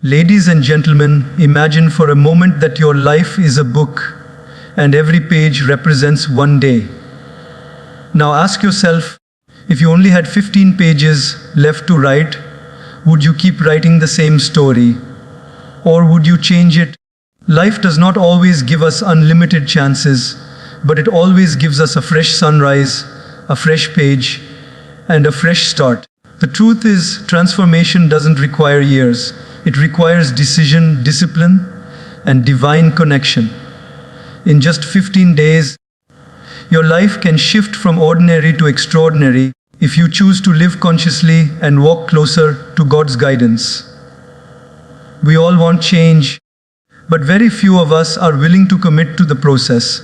Ladies and gentlemen, imagine for a moment that your life is a book and every page represents one day. Now ask yourself, if you only had 15 pages left to write, would you keep writing the same story? Or would you change it? Life does not always give us unlimited chances, but it always gives us a fresh sunrise, a fresh page, and a fresh start. The truth is, transformation doesn't require years. It requires decision, discipline, and divine connection. In just 15 days, your life can shift from ordinary to extraordinary if you choose to live consciously and walk closer to God's guidance. We all want change, but very few of us are willing to commit to the process.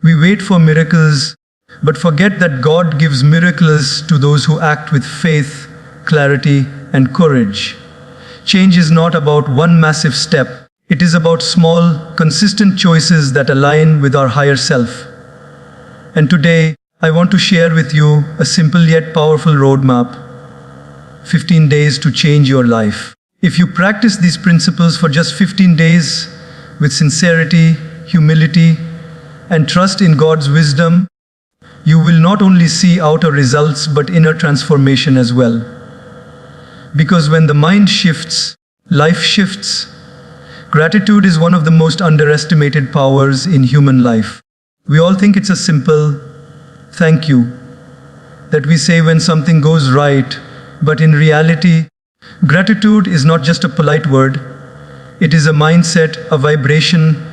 We wait for miracles, but forget that God gives miracles to those who act with faith, clarity, and courage. Change is not about one massive step. It is about small, consistent choices that align with our higher self. And today, I want to share with you a simple yet powerful roadmap. 15 days to change your life. If you practice these principles for just 15 days with sincerity, humility, and trust in God's wisdom, you will not only see outer results but inner transformation as well. Because when the mind shifts, life shifts. Gratitude is one of the most underestimated powers in human life. We all think it's a simple thank you that we say when something goes right, but in reality, gratitude is not just a polite word. It is a mindset, a vibration,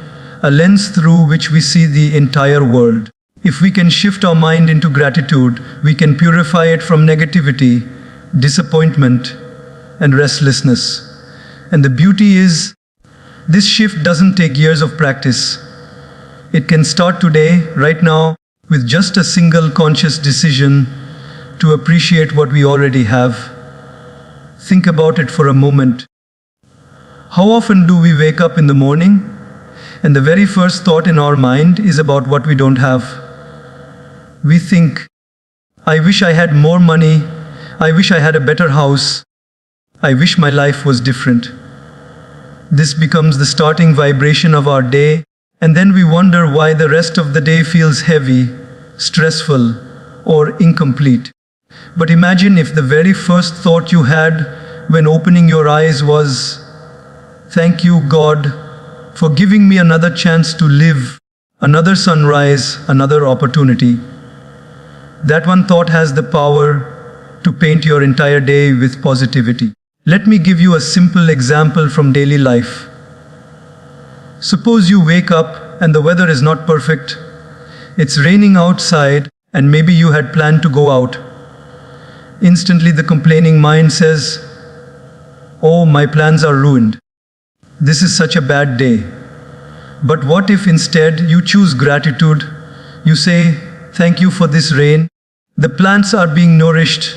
a lens through which we see the entire world. If we can shift our mind into gratitude, we can purify it from negativity, disappointment, and restlessness. And the beauty is, this shift doesn't take years of practice. It can start today, right now, with just a single conscious decision to appreciate what we already have. Think about it for a moment. How often do we wake up in the morning and the very first thought in our mind is about what we don't have? We think, I wish I had more money, I wish I had a better house, I wish my life was different. This becomes the starting vibration of our day, and then we wonder why the rest of the day feels heavy, stressful, or incomplete. But imagine if the very first thought you had when opening your eyes was, thank you, God, for giving me another chance to live, another sunrise, another opportunity. That one thought has the power to paint your entire day with positivity. Let me give you a simple example from daily life. Suppose you wake up and the weather is not perfect. It's raining outside and maybe you had planned to go out. Instantly the complaining mind says, oh, my plans are ruined. This is such a bad day. But what if instead you choose gratitude? You say, thank you for this rain. The plants are being nourished.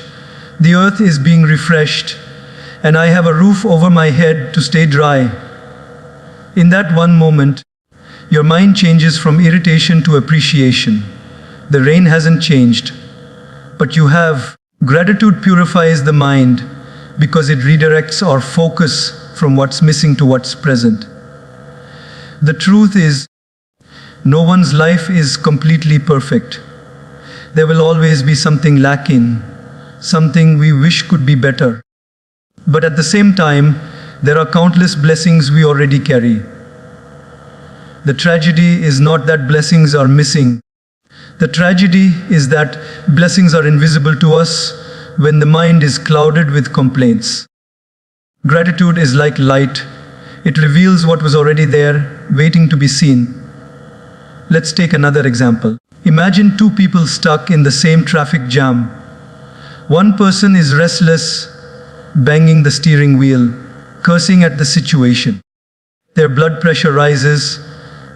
The earth is being refreshed. And I have a roof over my head to stay dry. In that one moment, your mind changes from irritation to appreciation. The rain hasn't changed, but you have. Gratitude purifies the mind because it redirects our focus from what's missing to what's present. The truth is, no one's life is completely perfect. There will always be something lacking, something we wish could be better. But at the same time, there are countless blessings we already carry. The tragedy is not that blessings are missing. The tragedy is that blessings are invisible to us when the mind is clouded with complaints. Gratitude is like light. It reveals what was already there, waiting to be seen. Let's take another example. Imagine two people stuck in the same traffic jam. One person is restless, banging the steering wheel, cursing at the situation. Their blood pressure rises,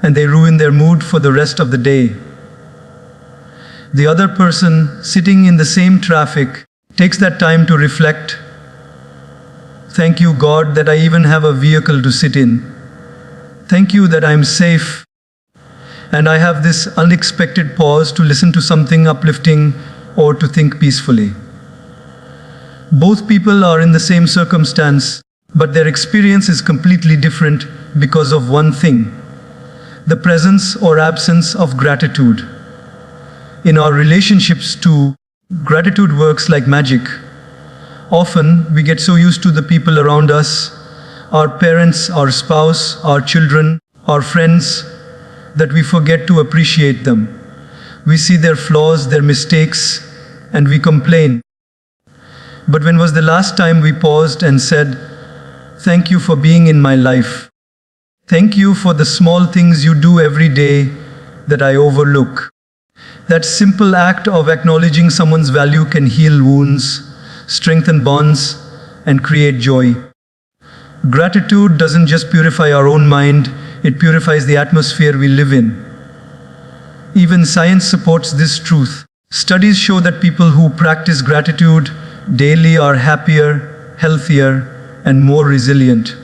and they ruin their mood for the rest of the day. The other person, sitting in the same traffic, takes that time to reflect. Thank you, God, that I even have a vehicle to sit in. Thank you that I'm safe. And I have this unexpected pause to listen to something uplifting or to think peacefully. Both people are in the same circumstance, but their experience is completely different because of one thing: the presence or absence of gratitude. In our relationships too, gratitude works like magic. Often, we get so used to the people around us, our parents, our spouse, our children, our friends, that we forget to appreciate them. We see their flaws, their mistakes, and we complain. But when was the last time we paused and said, "Thank you for being in my life. Thank you for the small things you do every day that I overlook." That simple act of acknowledging someone's value can heal wounds, strengthen bonds, and create joy. Gratitude doesn't just purify our own mind, it purifies the atmosphere we live in. Even science supports this truth. Studies show that people who practice gratitude daily are happier, healthier, and more resilient.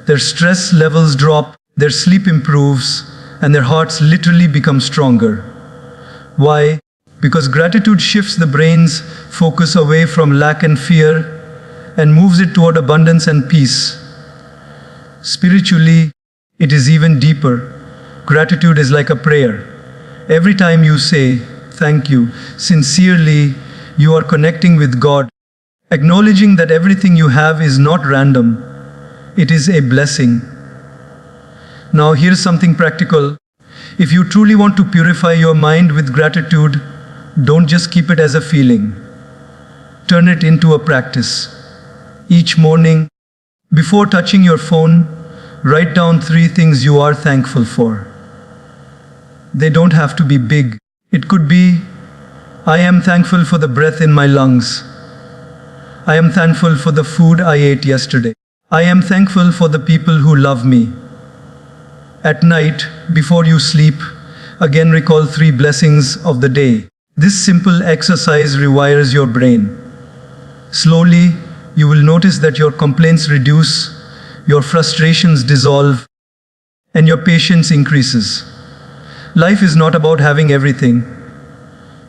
Their stress levels drop, their sleep improves, and their hearts literally become stronger. Why? Because gratitude shifts the brain's focus away from lack and fear and moves it toward abundance and peace. Spiritually, it is even deeper. Gratitude is like a prayer. Every time you say, "Thank you," sincerely, you are connecting with God, acknowledging that everything you have is not random. It is a blessing. Now, here's something practical. If you truly want to purify your mind with gratitude, don't just keep it as a feeling. Turn it into a practice. Each morning, before touching your phone, write down 3 things you are thankful for. They don't have to be big. It could be, "I am thankful for the breath in my lungs. I am thankful for the food I ate yesterday. I am thankful for the people who love me." At night, before you sleep, again recall 3 blessings of the day. This simple exercise rewires your brain. Slowly, you will notice that your complaints reduce, your frustrations dissolve, and your patience increases. Life is not about having everything.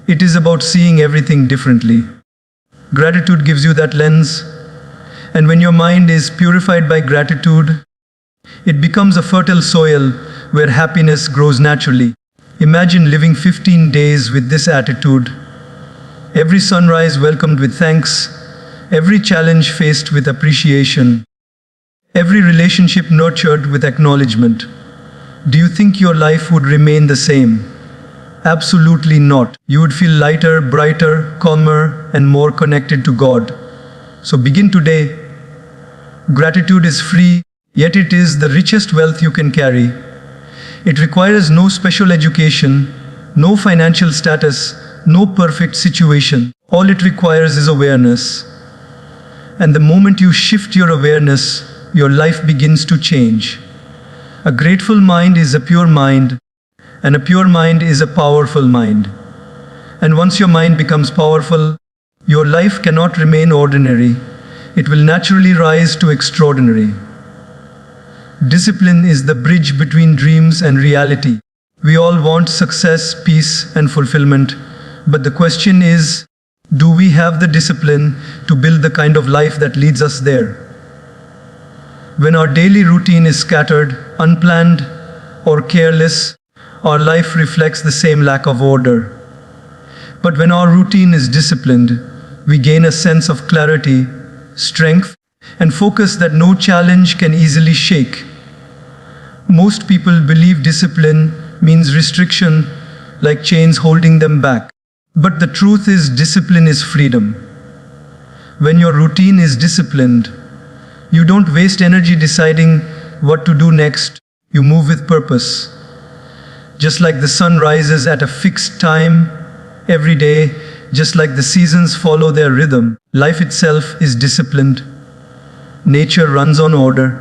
It is about seeing everything differently. Gratitude gives you that lens, and when your mind is purified by gratitude, it becomes a fertile soil where happiness grows naturally. Imagine living 15 days with this attitude. Every sunrise welcomed with thanks, every challenge faced with appreciation, every relationship nurtured with acknowledgement. Do you think your life would remain the same? Absolutely not. You would feel lighter, brighter, calmer, and more connected to God. So begin today. Gratitude is free, yet it is the richest wealth you can carry. It requires no special education, no financial status, no perfect situation. All it requires is awareness. And the moment you shift your awareness, your life begins to change. A grateful mind is a pure mind, and a pure mind is a powerful mind. And once your mind becomes powerful, your life cannot remain ordinary. It will naturally rise to extraordinary. Discipline is the bridge between dreams and reality. We all want success, peace, and fulfillment, but the question is, do we have the discipline to build the kind of life that leads us there? When our daily routine is scattered, unplanned, or careless, our life reflects the same lack of order. But when our routine is disciplined, we gain a sense of clarity, strength, and focus that no challenge can easily shake. Most people believe discipline means restriction, like chains holding them back. But the truth is, discipline is freedom. When your routine is disciplined, you don't waste energy deciding what to do next. You move with purpose. Just like the sun rises at a fixed time every day, just like the seasons follow their rhythm, life itself is disciplined. Nature runs on order.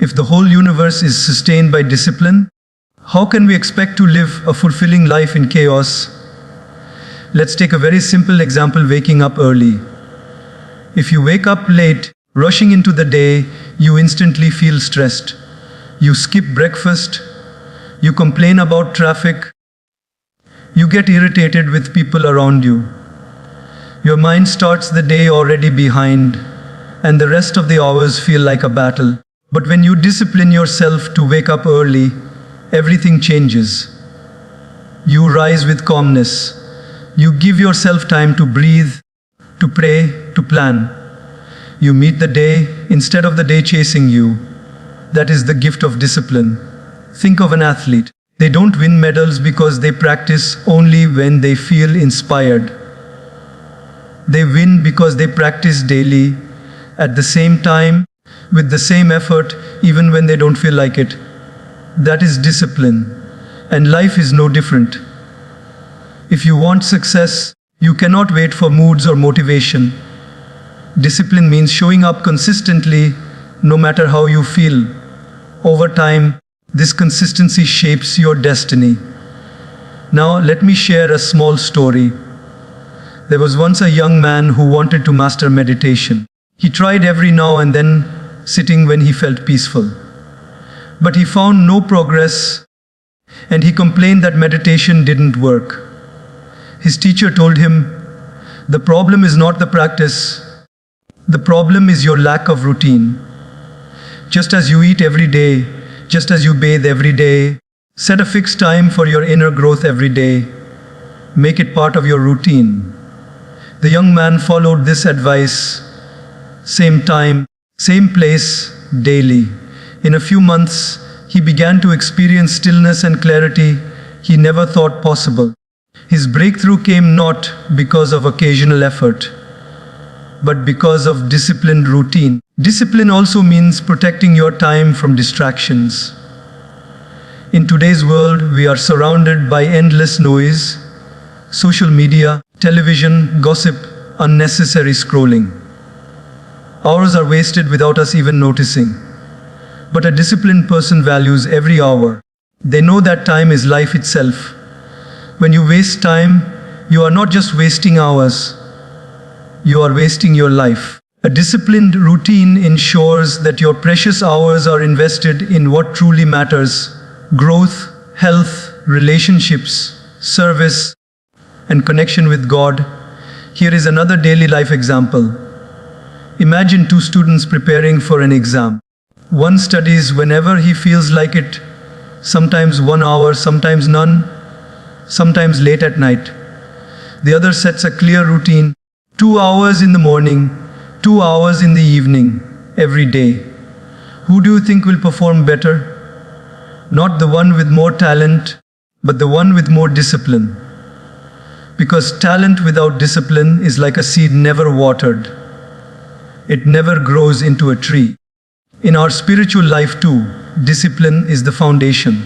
If the whole universe is sustained by discipline, how can we expect to live a fulfilling life in chaos? Let's take a very simple example: waking up early. If you wake up late, rushing into the day, you instantly feel stressed. You skip breakfast, you complain about traffic, you get irritated with people around you. Your mind starts the day already behind, and the rest of the hours feel like a battle. But when you discipline yourself to wake up early, everything changes. You rise with calmness. You give yourself time to breathe, to pray, to plan. You meet the day instead of the day chasing you. That is the gift of discipline. Think of an athlete. They don't win medals because they practice only when they feel inspired. They win because they practice daily, at the same time, with the same effort, even when they don't feel like it. That is discipline. And life is no different. If you want success, you cannot wait for moods or motivation. Discipline means showing up consistently, no matter how you feel. Over time, this consistency shapes your destiny. Now, let me share a small story. There was once a young man who wanted to master meditation. He tried every now and then, sitting when he felt peaceful. But he found no progress, and he complained that meditation didn't work. His teacher told him, "The problem is not the practice. The problem is your lack of routine. Just as you eat every day, just as you bathe every day, set a fixed time for your inner growth every day. Make it part of your routine." The young man followed this advice. Same time, same place, daily. In a few months, he began to experience stillness and clarity he never thought possible. His breakthrough came not because of occasional effort, but because of disciplined routine. Discipline also means protecting your time from distractions. In today's world, we are surrounded by endless noise, social media, television, gossip, unnecessary scrolling. Hours are wasted without us even noticing. But a disciplined person values every hour. They know that time is life itself. When you waste time, you are not just wasting hours, you are wasting your life. A disciplined routine ensures that your precious hours are invested in what truly matters: growth, health, relationships, service, and connection with God. Here is another daily life example. Imagine two students preparing for an exam. One studies whenever he feels like it, sometimes 1 hour, sometimes none, sometimes late at night. The other sets a clear routine: 2 hours in the morning, 2 hours in the evening, every day. Who do you think will perform better? Not the one with more talent, but the one with more discipline. Because talent without discipline is like a seed never watered. It never grows into a tree. In our spiritual life too, discipline is the foundation.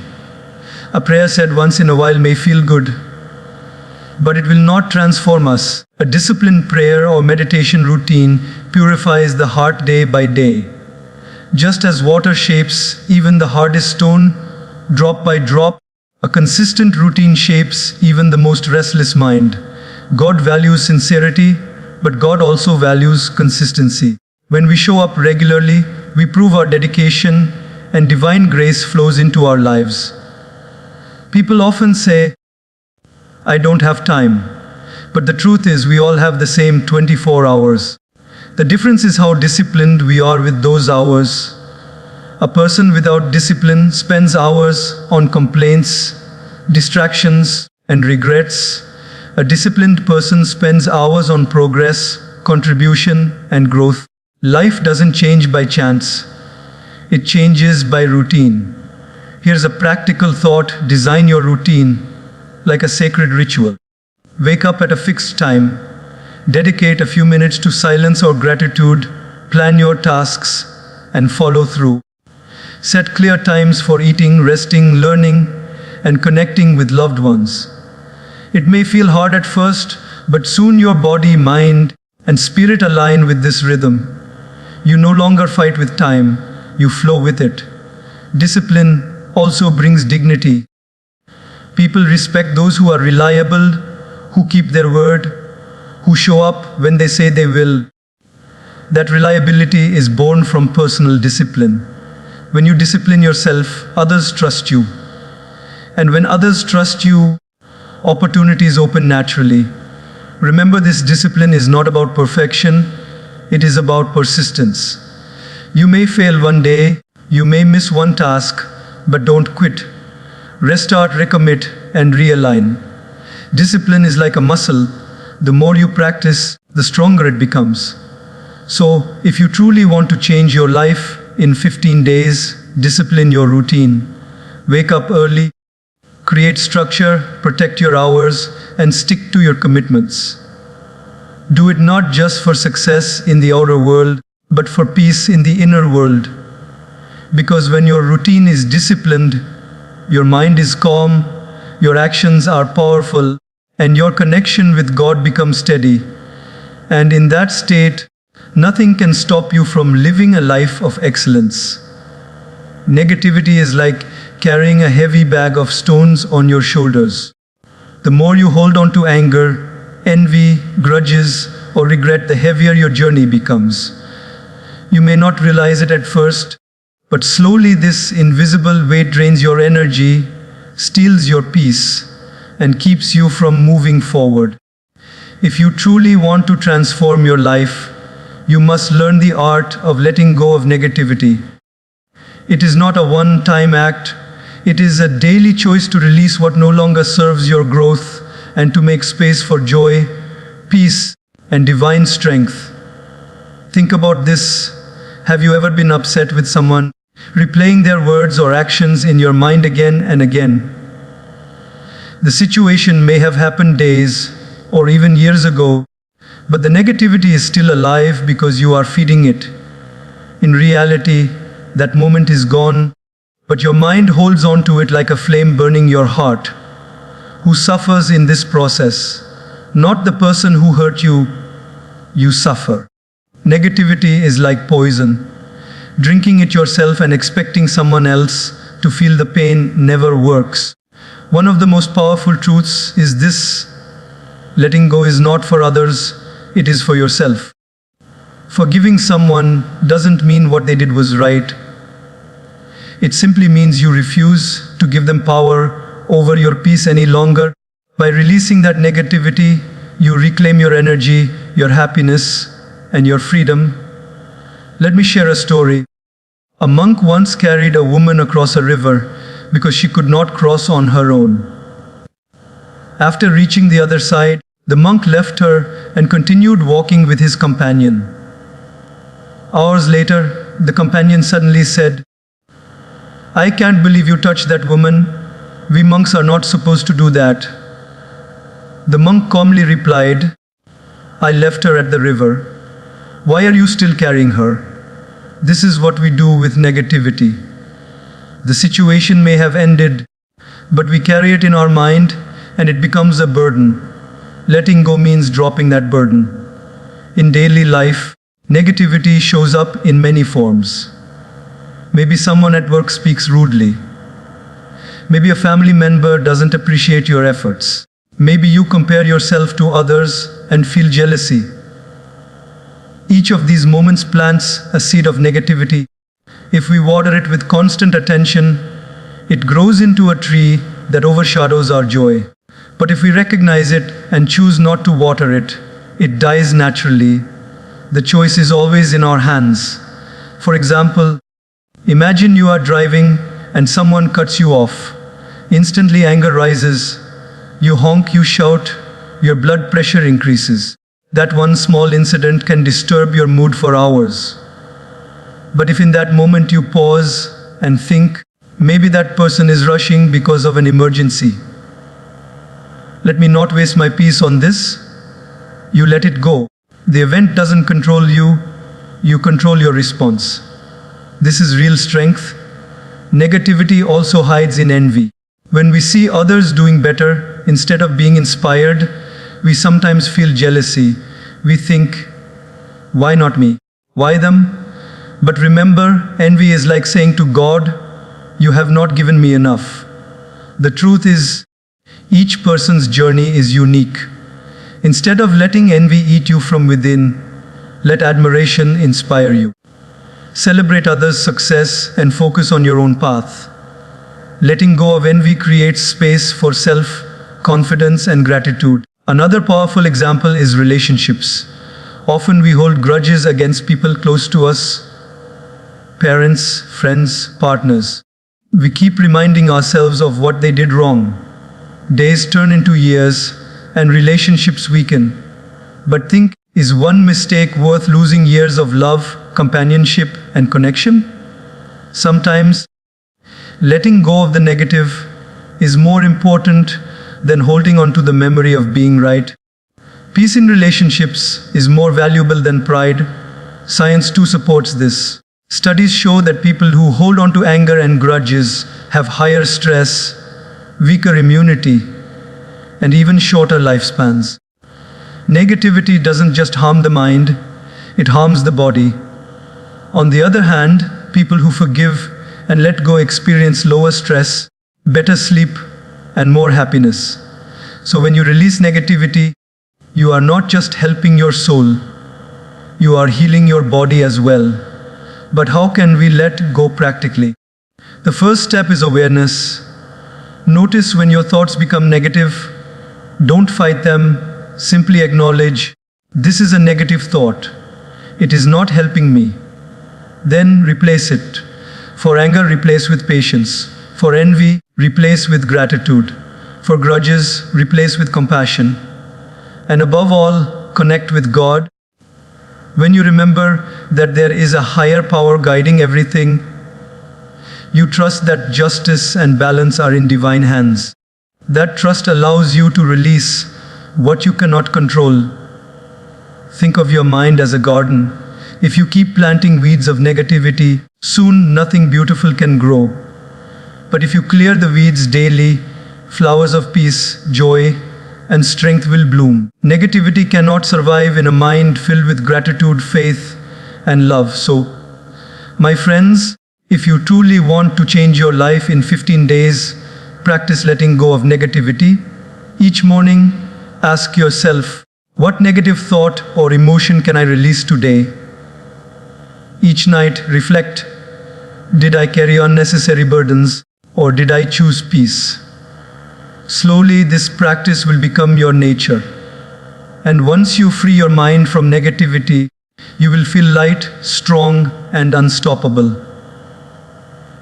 A prayer said once in a while may feel good, but it will not transform us. A disciplined prayer or meditation routine purifies the heart day by day. Just as water shapes even the hardest stone, drop by drop, a consistent routine shapes even the most restless mind. God values sincerity, but God also values consistency. When we show up regularly, we prove our dedication, and divine grace flows into our lives. People often say, "I don't have time." But the truth is, we all have the same 24 hours. The difference is how disciplined we are with those hours. A person without discipline spends hours on complaints, distractions, and regrets. A disciplined person spends hours on progress, contribution, and growth. Life doesn't change by chance. It changes by routine. Here's a practical thought: design your routine like a sacred ritual. Wake up at a fixed time. Dedicate a few minutes to silence or gratitude. Plan your tasks and follow through. Set clear times for eating, resting, learning, and connecting with loved ones. It may feel hard at first, but soon your body, mind, and spirit align with this rhythm. You no longer fight with time, you flow with it. Discipline also brings dignity. People respect those who are reliable, who keep their word, who show up when they say they will. That reliability is born from personal discipline. When you discipline yourself, others trust you. And when others trust you, opportunities open naturally. Remember, this discipline is not about perfection, It is about persistence. You may fail one day, you may miss one task, but don't quit. Restart, recommit, and realign. Discipline is like a muscle. The more you practice, the stronger it becomes. So, if you truly want to change your life in 15 days, discipline your routine. Wake up early, create structure, protect your hours, and stick to your commitments. Do it not just for success in the outer world, but for peace in the inner world. Because when your routine is disciplined, your mind is calm, your actions are powerful, and your connection with God becomes steady. And in that state, nothing can stop you from living a life of excellence. Negativity is like carrying a heavy bag of stones on your shoulders. The more you hold on to anger, envy, grudges, or regret, the heavier your journey becomes. You may not realize it at first, but slowly this invisible weight drains your energy, steals your peace, and keeps you from moving forward. If you truly want to transform your life, you must learn the art of letting go of negativity. It is not a one-time act. It is a daily choice to release what no longer serves your growth and to make space for joy, peace, and divine strength. Think about this. Have you ever been upset with someone, replaying their words or actions in your mind again and again? The situation may have happened days or even years ago, but the negativity is still alive because you are feeding it. In reality, that moment is gone, but your mind holds on to it like a flame burning your heart. Who suffers in this process? Not the person who hurt you, you suffer. Negativity is like poison. Drinking it yourself and expecting someone else to feel the pain never works. One of the most powerful truths is this: letting go is not for others, it is for yourself. Forgiving someone doesn't mean what they did was right. It simply means you refuse to give them power over your peace any longer. By releasing that negativity, you reclaim your energy, your happiness, and your freedom. Let me share a story. A monk once carried a woman across a river because she could not cross on her own. After reaching the other side, the monk left her and continued walking with his companion. Hours later, the companion suddenly said, "I can't believe you touched that woman. We monks are not supposed to do that." The monk calmly replied, "I left her at the river. Why are you still carrying her?" This is what we do with negativity. The situation may have ended, but we carry it in our mind and it becomes a burden. Letting go means dropping that burden. In daily life, negativity shows up in many forms. Maybe someone at work speaks rudely. Maybe a family member doesn't appreciate your efforts. Maybe you compare yourself to others and feel jealousy. Each of these moments plants a seed of negativity. If we water it with constant attention, it grows into a tree that overshadows our joy. But if we recognize it and choose not to water it, it dies naturally. The choice is always in our hands. For example, imagine you are driving and someone cuts you off. Instantly anger rises. You honk, you shout, your blood pressure increases. That one small incident can disturb your mood for hours. But if in that moment you pause and think, maybe that person is rushing because of an emergency. Let me not waste my peace on this. You let it go. The event doesn't control you, you control your response. This is real strength. Negativity also hides in envy. When we see others doing better, instead of being inspired, we sometimes feel jealousy. We think, why not me? Why them? But remember, envy is like saying to God, you have not given me enough. The truth is, each person's journey is unique. Instead of letting envy eat you from within, let admiration inspire you. Celebrate others' success and focus on your own path. Letting go of envy creates space for self-confidence and gratitude. Another powerful example is relationships. Often we hold grudges against people close to us, parents, friends, partners. We keep reminding ourselves of what they did wrong. Days turn into years and relationships weaken. But think, is one mistake worth losing years of love, companionship, and connection? Sometimes, letting go of the negative is more important than holding on to the memory of being right. Peace in relationships is more valuable than pride. Science too supports this. Studies show that people who hold on to anger and grudges have higher stress, weaker immunity, and even shorter lifespans. Negativity doesn't just harm the mind, it harms the body. On the other hand, people who forgive and let go experience lower stress, better sleep, and more happiness. So when you release negativity, you are not just helping your soul, you are healing your body as well. But how can we let go practically? The first step is awareness. Notice when your thoughts become negative. Don't fight them, simply acknowledge, this is a negative thought. It is not helping me. Then replace it. For anger, replace with patience. For envy, replace with gratitude. For grudges, replace with compassion. And above all, connect with God. When you remember that there is a higher power guiding everything, you trust that justice and balance are in divine hands. That trust allows you to release what you cannot control. Think of your mind as a garden. If you keep planting weeds of negativity, soon nothing beautiful can grow. But if you clear the weeds daily, flowers of peace, joy, and strength will bloom. Negativity cannot survive in a mind filled with gratitude, faith, and love. So, my friends, if you truly want to change your life in 15 days, practice letting go of negativity. Each morning, ask yourself, what negative thought or emotion can I release today? Each night, reflect, did I carry unnecessary burdens or did I choose peace? Slowly, this practice will become your nature. And once you free your mind from negativity, you will feel light, strong, and unstoppable.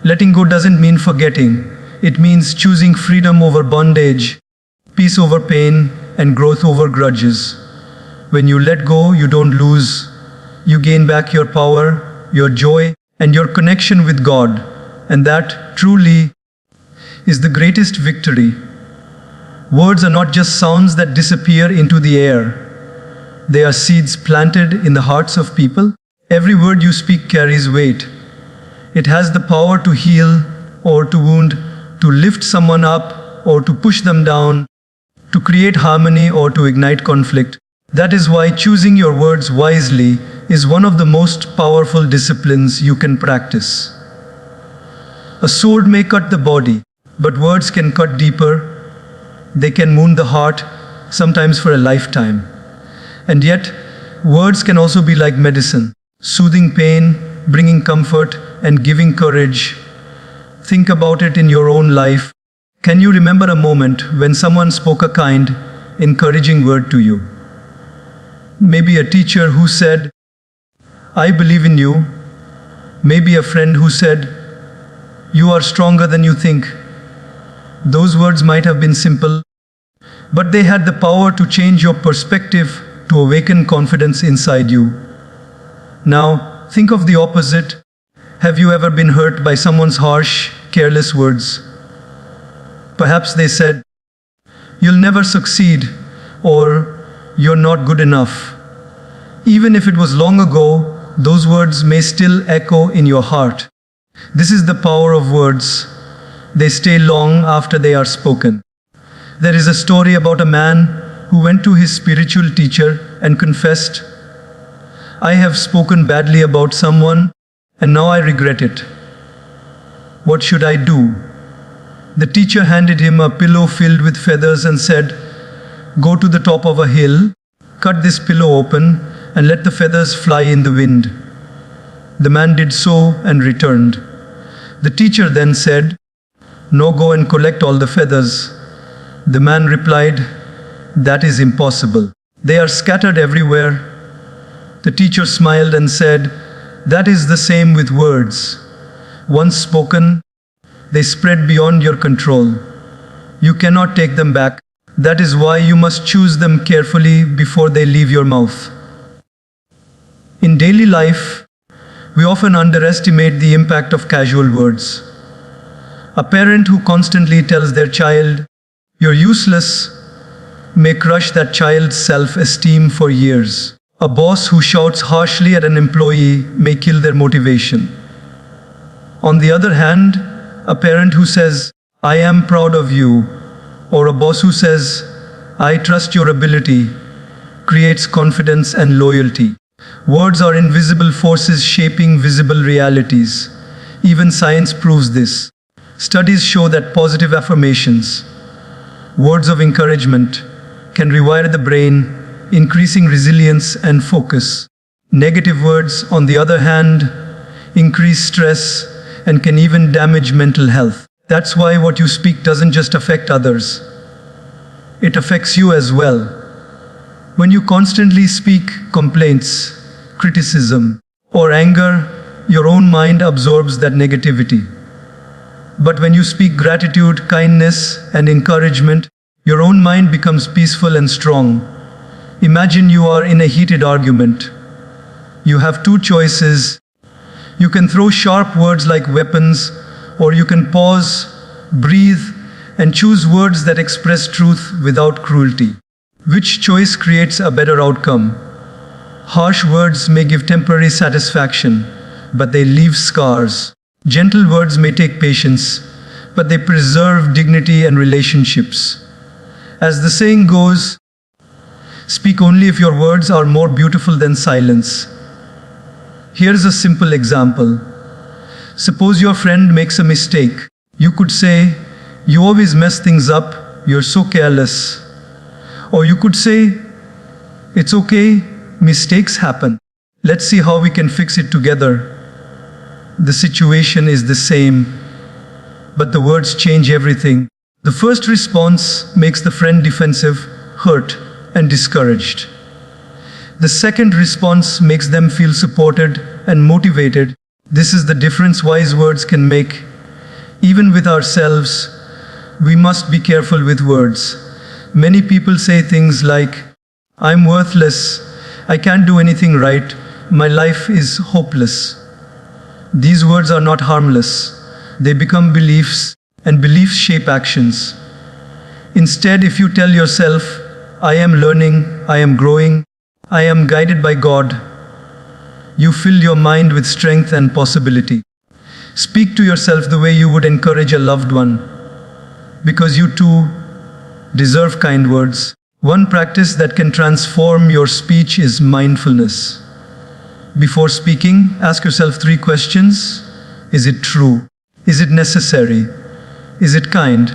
Letting go doesn't mean forgetting. It means choosing freedom over bondage, peace over pain, and growth over grudges. When you let go, you don't lose. You gain back your power, your joy, and your connection with God. And that, truly, is the greatest victory. Words are not just sounds that disappear into the air. They are seeds planted in the hearts of people. Every word you speak carries weight. It has the power to heal or to wound, to lift someone up or to push them down, to create harmony or to ignite conflict. That is why choosing your words wisely is one of the most powerful disciplines you can practice. A sword may cut the body, but words can cut deeper. They can wound the heart, sometimes for a lifetime. And yet, words can also be like medicine, soothing pain, bringing comfort, and giving courage. Think about it in your own life. Can you remember a moment when someone spoke a kind, encouraging word to you? Maybe a teacher who said, I believe in you. Maybe a friend who said, you are stronger than you think. Those words might have been simple, but they had the power to change your perspective, to awaken confidence inside you. Now, think of the opposite. Have you ever been hurt by someone's harsh, careless words? Perhaps they said, you'll never succeed, or you're not good enough. Even if it was long ago, those words may still echo in your heart. This is the power of words. They stay long after they are spoken. There is a story about a man who went to his spiritual teacher and confessed, I have spoken badly about someone and now I regret it. What should I do? The teacher handed him a pillow filled with feathers and said, go to the top of a hill, cut this pillow open and let the feathers fly in the wind. The man did so and returned. The teacher then said, no, go and collect all the feathers. The man replied, that is impossible. They are scattered everywhere. The teacher smiled and said, "That is the same with words. Once spoken, they spread beyond your control. You cannot take them back. That is why you must choose them carefully before they leave your mouth." In daily life, we often underestimate the impact of casual words. A parent who constantly tells their child, "You're useless," may crush that child's self-esteem for years. A boss who shouts harshly at an employee may kill their motivation. On the other hand, a parent who says, "I am proud of you," or a boss who says, "I trust your ability," creates confidence and loyalty. Words are invisible forces shaping visible realities. Even science proves this. Studies show that positive affirmations, words of encouragement, can rewire the brain, increasing resilience and focus. Negative words, on the other hand, increase stress and can even damage mental health. That's why what you speak doesn't just affect others. It affects you as well. When you constantly speak complaints, criticism, or anger, your own mind absorbs that negativity. But when you speak gratitude, kindness, and encouragement, your own mind becomes peaceful and strong. Imagine you are in a heated argument. You have two choices. You can throw sharp words like weapons, or you can pause, breathe, and choose words that express truth without cruelty. Which choice creates a better outcome? Harsh words may give temporary satisfaction, but they leave scars. Gentle words may take patience, but they preserve dignity and relationships. As the saying goes, speak only if your words are more beautiful than silence. Here's a simple example. Suppose your friend makes a mistake. You could say, "You always mess things up, you're so careless." Or you could say, "It's okay, mistakes happen. Let's see how we can fix it together." The situation is the same, but the words change everything. The first response makes the friend defensive, hurt, and discouraged. The second response makes them feel supported and motivated. This is the difference wise words can make. Even with ourselves, we must be careful with words. Many people say things like, "I'm worthless, I can't do anything right, my life is hopeless." These words are not harmless. They become beliefs, and beliefs shape actions. Instead, if you tell yourself, "I am learning, I am growing, I am guided by God," you fill your mind with strength and possibility. Speak to yourself the way you would encourage a loved one, because you too deserve kind words. One practice that can transform your speech is mindfulness. Before speaking, ask yourself 3 questions. Is it true? Is it necessary? Is it kind?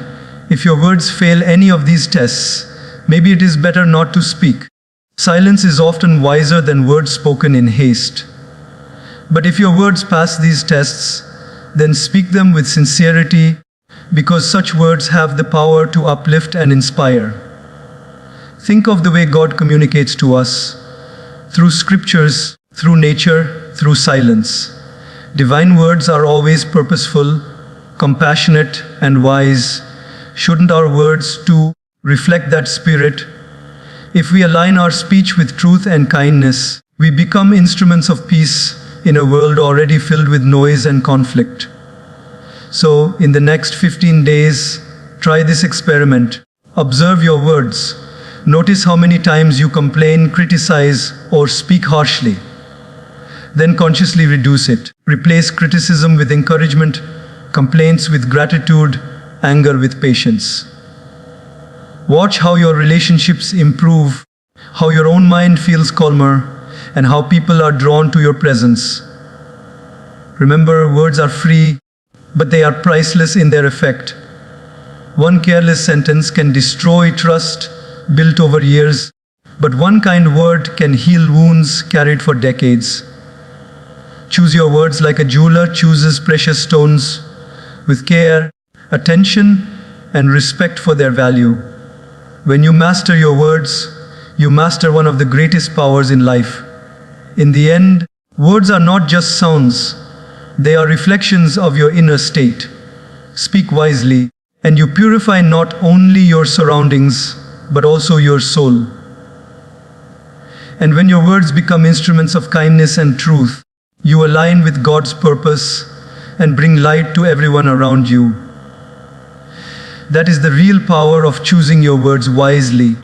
If your words fail any of these tests, maybe it is better not to speak. Silence is often wiser than words spoken in haste. But if your words pass these tests, then speak them with sincerity, because such words have the power to uplift and inspire. Think of the way God communicates to us, through scriptures, through nature, through silence. Divine words are always purposeful, compassionate, and wise. Shouldn't our words too reflect that spirit? If we align our speech with truth and kindness, we become instruments of peace in a world already filled with noise and conflict. So, in the next 15 days, try this experiment. Observe your words. Notice how many times you complain, criticize, or speak harshly. Then consciously reduce it. Replace criticism with encouragement, complaints with gratitude, anger with patience. Watch how your relationships improve, how your own mind feels calmer, and how people are drawn to your presence. Remember, words are free, but they are priceless in their effect. One careless sentence can destroy trust built over years, but one kind word can heal wounds carried for decades. Choose your words like a jeweler chooses precious stones, with care, attention, and respect for their value. When you master your words, you master one of the greatest powers in life. In the end, words are not just sounds, they are reflections of your inner state. Speak wisely, and you purify not only your surroundings, but also your soul. And when your words become instruments of kindness and truth, you align with God's purpose and bring light to everyone around you. That is the real power of choosing your words wisely.